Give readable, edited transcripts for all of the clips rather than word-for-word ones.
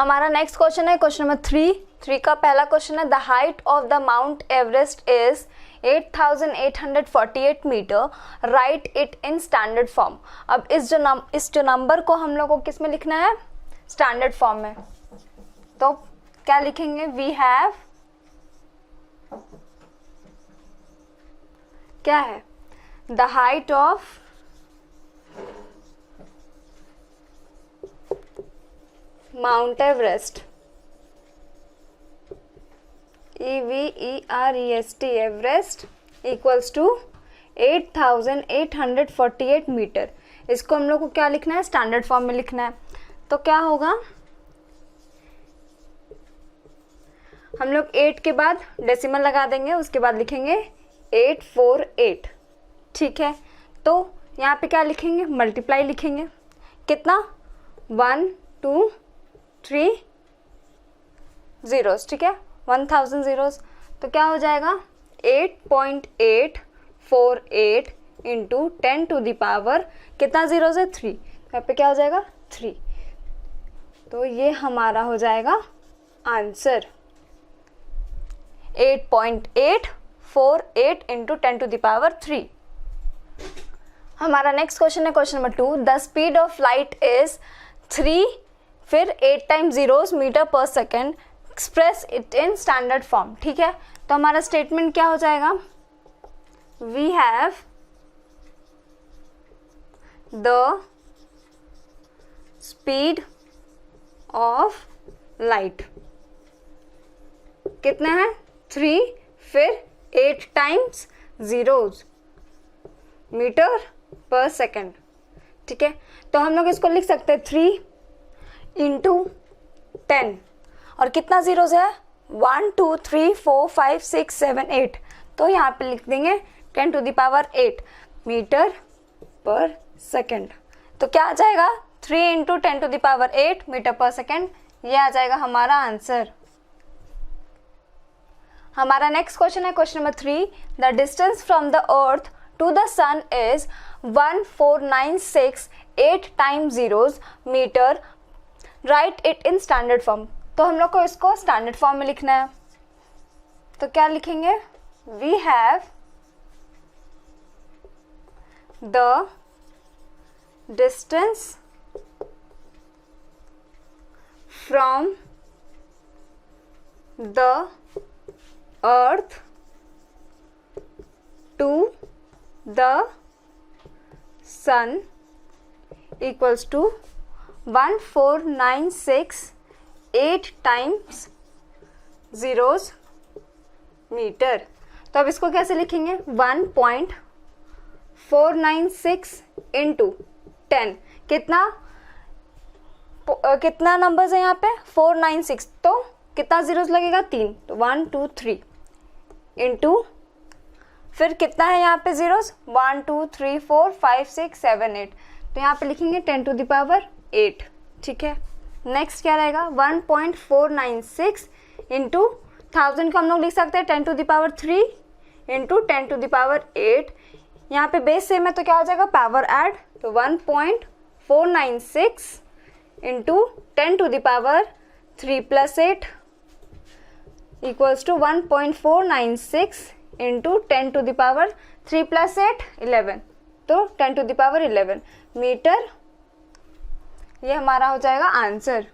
हमारा next question है question number 3 का पहला क्वेश्चन है the height of the mount Everest is 8,848 meter, write it in standard form. अब इस जो नंबर को हम लोग को किस में लिखना है, स्टैंडर्ड फॉर्म में। तो क्या लिखेंगे, वी हैव, क्या है, the height of mount Everest, EVEREST, Everest equals to 8,848 meter. इसको हम लोग को क्या लिखना है, स्टैंडर्ड फॉर्म में लिखना है। तो क्या होगा, हम लोग 8 के बाद डेसिमल लगा देंगे, उसके बाद लिखेंगे 848, ठीक है। तो यहाँ पे क्या लिखेंगे, मल्टीप्लाई लिखेंगे, कितना, 1 2 3 zeros, ठीक है, 1000 zeros। तो क्या हो जाएगा, 8.848 इंटू 10 टू द पावर, कितना जीरोस है, 3। यहाँ पे क्या हो जाएगा, 3। तो ये हमारा हो जाएगा answer, 8.848 into 10 to the power 3। हमारा नेक्स्ट क्वेश्चन है question number 2, the speed of light is 3 फिर 8 टाइम्स जीरोस मीटर पर second, express it in standard form, ठीक है। तो हमारा स्टेटमेंट क्या हो जाएगा, we have the speed of light, कितना है, 3 फिर 8 टाइम्स जीरोस मीटर पर सेकेंड, ठीक है। तो हम लोग इसको लिख सकते हैं 3 इंटू 10, और कितना जीरोस है, 1 2 3 4 5 6 7 8। तो यहाँ पे लिख देंगे 10 टू द पावर 8 मीटर पर सेकेंड। तो क्या आ जाएगा, 3 into 10 to the power 8 meter पर सेकेंड, ये आ जाएगा हमारा आंसर। हमारा नेक्स्ट क्वेश्चन है question number 3, the distance from the earth to the sun is 1496 times zeros meter, write it in standard form. तो हम लोग को इसको स्टैंडर्ड फॉर्म में लिखना है। तो क्या लिखेंगे, we have the distance from the earth to the sun equals to 1496 times zeros meter. तो अब इसको कैसे लिखेंगे, 1.496 इंटू 10, कितना नंबर्स है यहाँ पे, 496। तो कितना जीरोस लगेगा, 3। तो 1 2 3 इंटू, फिर कितना है यहाँ पे जीरोस, 1 2 3 4 5 6 7 8। तो यहाँ पे लिखेंगे 10 टू द पावर 8, ठीक है। नेक्स्ट क्या रहेगा, 1.496 इंटू 1000 को हम लोग लिख सकते हैं 10 to the power 3 into 10 to the power 8। यहाँ पे बेस सेम है तो क्या हो जाएगा, पावर ऐड। तो 1.496 into 10 to the power 3 plus 8 equals to 1.496 into 10 to the power 3 plus 8 11। तो 10 टू द पावर 11 मीटर, ये हमारा हो जाएगा आंसर।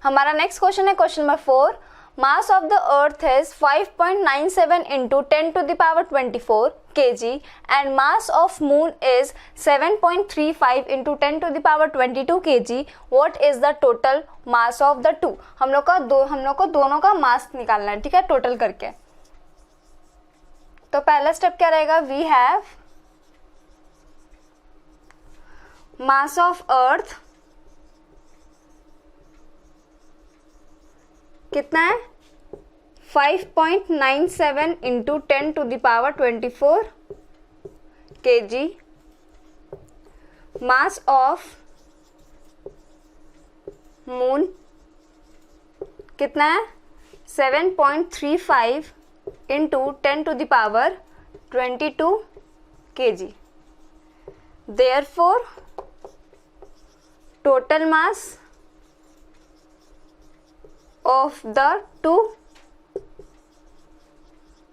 हमारा नेक्स्ट क्वेश्चन है question number 4, mass of the earth is 5.97 into 10 to the power 24 kg and mass of moon is 7.35 into 10 to the power 22 kg। What is the total mass of the two. हम लोग को दोनों का मास निकालना है, ठीक है, टोटल करके। तो पहला स्टेप क्या रहेगा, we have mass of earth कितना है, 5.97 into 10 to the power 24 kg। Mass of moon कितना है, 7.35 into 10 to the power 22 kg। Therefore, total mass of the two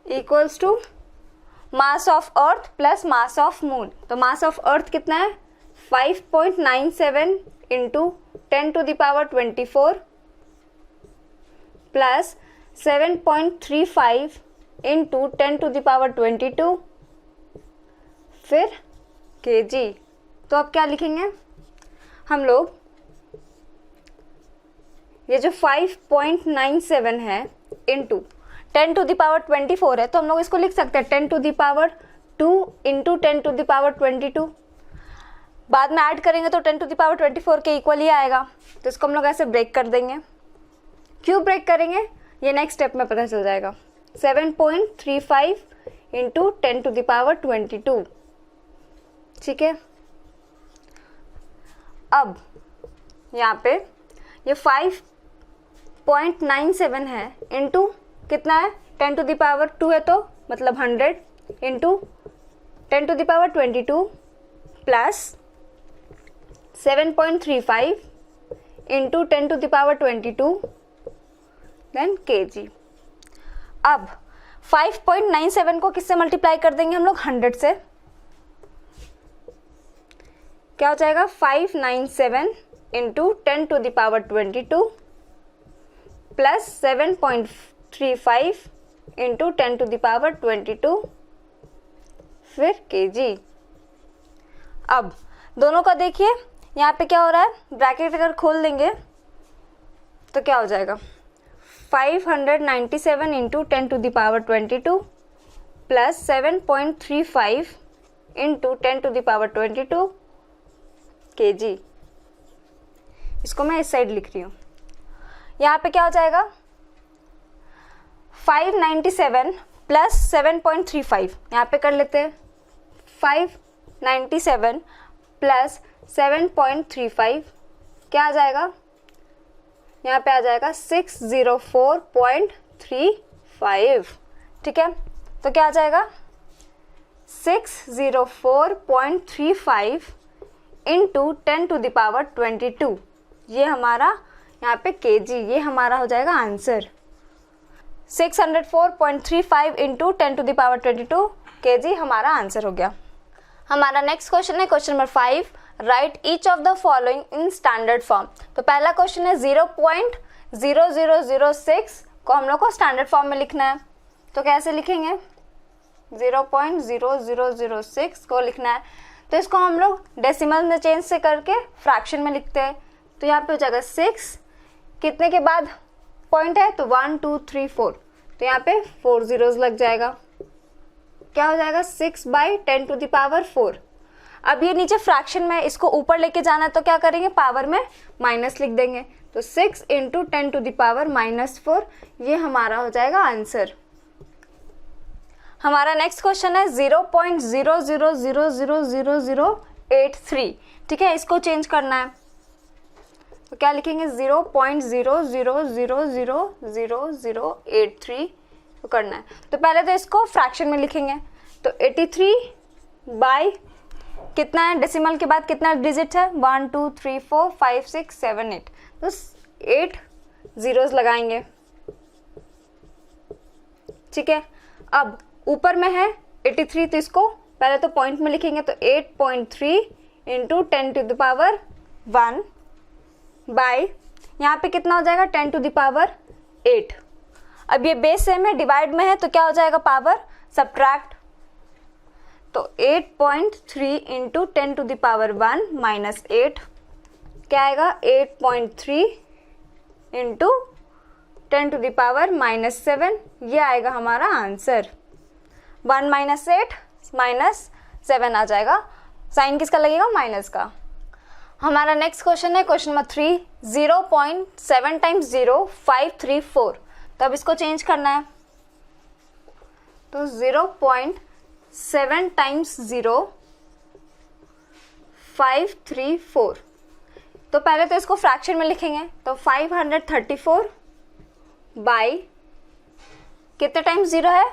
equals to mass of earth plus mass of moon. तो mass of earth कितना है 5.97 into 10⁻24 plus 7.35 into 10⁻22 फिर kg। तो अब क्या लिखेंगे हम लोग, ये जो 5.97 है इंटू 10⁻24 है, तो हम लोग इसको लिख सकते हैं 10⁻2 इंटू 10⁻22। बाद में ऐड करेंगे तो 10⁻24 के इक्वल ही आएगा। तो इसको हम लोग ऐसे ब्रेक कर देंगे। क्यों ब्रेक करेंगे ये नेक्स्ट स्टेप में पता चल जाएगा। 7.35 इंटू 10⁻22, ठीक है। अब यहाँ पे ये 5.97 है इंटू कितना है 10⁻2 है, तो मतलब 100 into 10⁻22 plus 7.35 into 10⁻22 then kg। अब 5.97 को किससे मल्टीप्लाई कर देंगे हम लोग 100 से, क्या हो जाएगा 597 इंटू 10⁻22 प्लस 7.35 इंटू 10⁻22 फिर kg। अब दोनों का देखिए यहाँ पे क्या हो रहा है, ब्रैकेट अगर खोल देंगे तो क्या हो जाएगा 597 इंटू 10⁻22 प्लस 7.35 इंटू 10⁻22 kg। इसको मैं इस साइड लिख रही हूँ। यहाँ पे क्या हो जाएगा 597 प्लस 7.35, यहाँ पे कर लेते हैं 597 प्लस 7.35 क्या आ जाएगा, यहाँ पे आ जाएगा 604.35, ठीक है। तो क्या आ जाएगा 604.35 इंटू 10⁻22, ये हमारा यहाँ पे kg, ये हमारा हो जाएगा आंसर। 604.35 इंटू 10⁻22 kg हमारा आंसर हो गया। हमारा नेक्स्ट क्वेश्चन है question number 5, right each of the following in standard form. तो पहला क्वेश्चन है 0.0006 को हम लोग को स्टैंडर्ड फॉर्म में लिखना है। तो कैसे लिखेंगे 0.0006 को लिखना है, तो इसको हम लोग डेसिमल में चेंज से करके फ्रैक्शन में लिखते हैं। तो यहाँ पे हो जाएगा 6 कितने के बाद पॉइंट है, तो 1 2 3 4, तो यहाँ पे 4 zeros लग जाएगा। क्या हो जाएगा 6/10⁴। अब ये नीचे फ्रैक्शन में, इसको ऊपर लेके जाना है तो क्या करेंगे पावर में माइनस लिख देंगे। तो 6 इंटू 10⁻⁻4 ये हमारा हो जाएगा आंसर। हमारा नेक्स्ट क्वेश्चन है 0.00000083, ठीक है। इसको चेंज करना है तो क्या लिखेंगे 0.00000083 तो करना है। तो पहले तो इसको फ्रैक्शन में लिखेंगे। तो 83 बाय कितना है, डेसिमल के बाद कितना डिजिट है 1 2 3 4 5 6 7 8, तो 8 zeros लगाएंगे, ठीक है। अब ऊपर में है 83, तो इसको पहले तो पॉइंट में लिखेंगे। तो 8.3 इंटू 10⁻1 बाय यहाँ पे कितना हो जाएगा 10⁸। अब ये बेस सेम है, डिवाइड में है, तो क्या हो जाएगा पावर सब्ट्रैक्ट। तो 8.3 इंटू 10⁻1 माइनस 8 क्या आएगा 8.3 इंटू 10⁻−7, ये आएगा हमारा आंसर। 1 माइनस 8 माइनस 7 आ जाएगा, साइन किसका लगेगा माइनस का। हमारा नेक्स्ट क्वेश्चन है क्वेश्चन नंबर 3, 0.7 टाइम्स 0 534। तो अब इसको चेंज करना है। तो 0.7 टाइम्स 0 534, तो पहले तो इसको फ्रैक्शन में लिखेंगे। तो 534 बाई कितने टाइम्स 0 है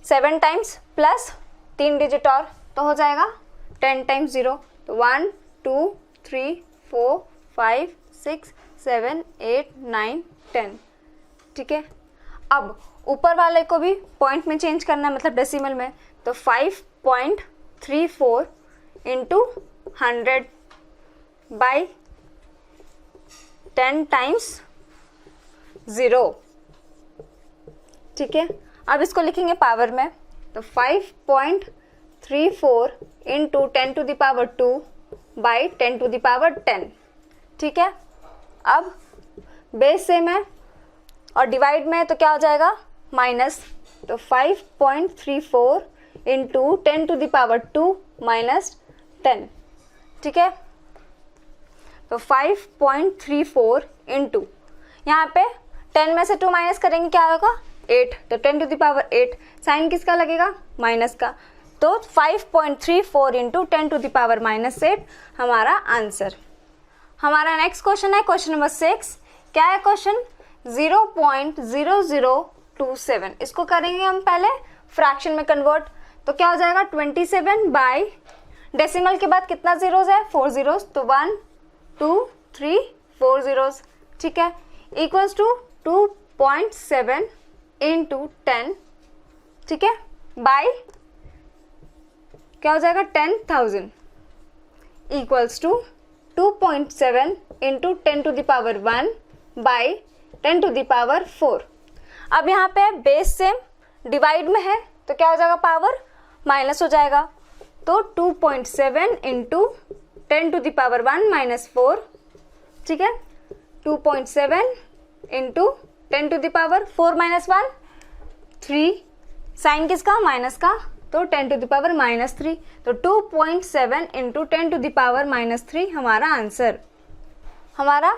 7 टाइम्स प्लस 3 डिजिट और, तो हो जाएगा 10 टाइम्स 0। तो 1 2 3 4 5 6 7 8 9 10। ठीक है, अब ऊपर वाले को भी पॉइंट में चेंज करना है, मतलब डेसिमल में। तो 5.34 इंटू 100 बाई 10 टाइम्स 0। ठीक है, अब इसको लिखेंगे पावर में। तो 5.34 into 10 to the power 2 by 10 to the power 10। ठीक है, अब बेस सेम है और डिवाइड में है तो क्या हो जाएगा माइनस। तो 5.34 into 10 to the power 2 minus 10। ठीक है, तो 5.34 इंटू, यहाँ पे 10 में से 2 माइनस करेंगे क्या होगा 8, तो 10 टू द पावर 8। साइन किसका लगेगा माइनस का। तो 5.34 इंटू 10 टू द पावर -8 हमारा आंसर। हमारा नेक्स्ट क्वेश्चन है क्वेश्चन नंबर 6। क्या है क्वेश्चन 0.0027। इसको करेंगे हम पहले फ्रैक्शन में कन्वर्ट। तो क्या हो जाएगा 27 बाई, डेसिमल के बाद कितना जीरोस है 4 जीरोस, तो 1 2 3 4 जीरोस। ठीक है, इक्वल्स टू 2.7 इंटू 10। ठीक है, बाई क्या हो जाएगा 10,000 equals to 2.7 into 10 to the power 1 by 10 to the power 4। अब यहाँ पे बेस सेम, डिवाइड में है तो क्या हो जाएगा पावर माइनस हो जाएगा। तो 2.7 into 10 to the power 1 minus 4। ठीक है, 2.7 into 10 to the power 4 minus 1 3। Sign किसका माइनस का, तो 10 टू द पावर -3। तो 2.7 इंटू 10 टू द पावर -3 हमारा आंसर। हमारा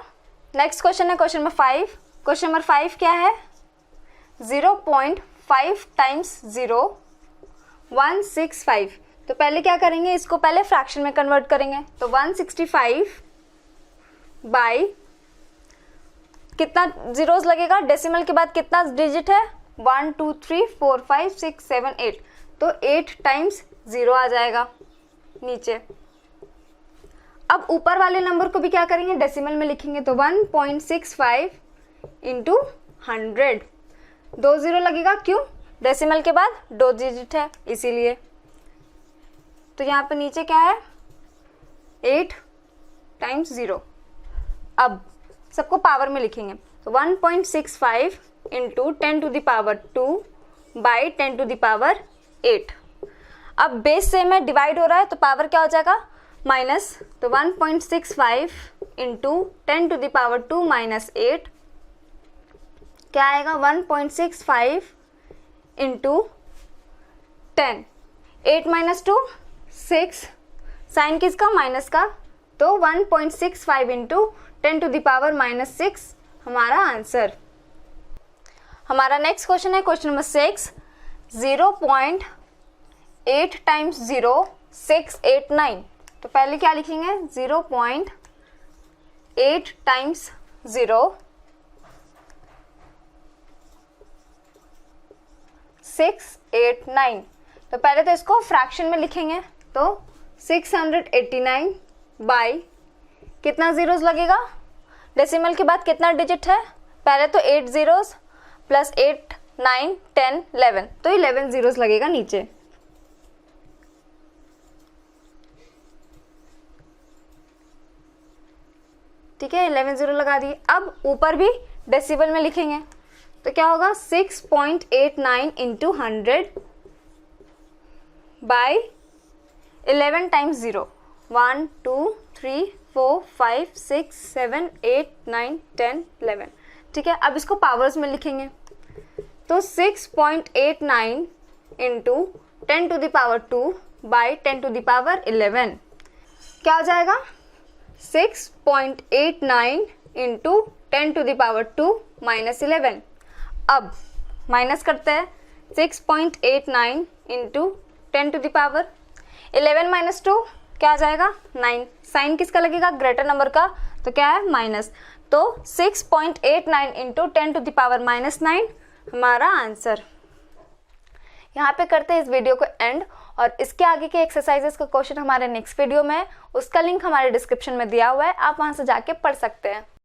नेक्स्ट क्वेश्चन है क्वेश्चन नंबर 5। क्वेश्चन नंबर 5 क्या है 0.5 टाइम्स 0 165। तो पहले क्या करेंगे, इसको पहले फ्रैक्शन में कन्वर्ट करेंगे। तो 165 बाई कितना जीरोस लगेगा, डेसिमल के बाद कितना डिजिट है 1 2 3 4 5 6 7 8। तो 8 टाइम्स 0 आ जाएगा नीचे। अब ऊपर वाले नंबर को भी क्या करेंगे डेसिमल में लिखेंगे। तो 1.65 इंटू 100, 2 0 लगेगा, क्यों डेसिमल के बाद 2 डिजिट है इसीलिए। तो यहाँ पे नीचे क्या है 8 टाइम्स 0। अब सबको पावर में लिखेंगे। तो 1.65 into 10 to the power 2 by 10 to the power 8। अब बेस सेम है, डिवाइड हो रहा है तो पावर क्या हो जाएगा माइनस। तो 1.65 into 10 to the power 2 minus 8 क्या आएगा 1.65 इंटू 10, 8 माइनस 2 6, साइन किसका माइनस का। तो 1.65 इंटू 10 टू द पावर -6 हमारा आंसर। हमारा नेक्स्ट क्वेश्चन है क्वेश्चन नंबर 6। 0.8 टाइम्स 0 689। तो पहले क्या लिखेंगे 0.8 टाइम्स 0 689। तो पहले तो इसको फ्रैक्शन में लिखेंगे। तो 689 बाई कितना जीरोस लगेगा, डेसिमल के बाद कितना डिजिट है, पहले तो 8 जीरोस प्लस 8 9 10 11, तो 11 जीरोस लगेगा नीचे। ठीक है, 11 जीरो लगा दिए। अब ऊपर भी डेसिबल में लिखेंगे तो क्या होगा 6.89 इंटू 100 बाई 11 टाइम्स 0, 1 2 3 4 5 6 7 8 9 10 11। ठीक है, अब इसको पावर्स में लिखेंगे। तो 6.89 into 10 to the power 2 by 10 to the power 11 क्या हो जाएगा 6.89 into 10 to the power 2 minus 11। अब माइनस करते हैं 6.89 into 10 to the power 11 minus 2 क्या आ जाएगा 9, साइन किसका लगेगा ग्रेटर नंबर का, तो क्या है माइनस। तो 6.89 इंटू 10 टू द पावर -9 हमारा आंसर। यहाँ पे करते हैं इस वीडियो को एंड। और इसके आगे के एक्सरसाइजेस का क्वेश्चन हमारे नेक्स्ट वीडियो में है, उसका लिंक हमारे डिस्क्रिप्शन में दिया हुआ है, आप वहां से जाके पढ़ सकते हैं।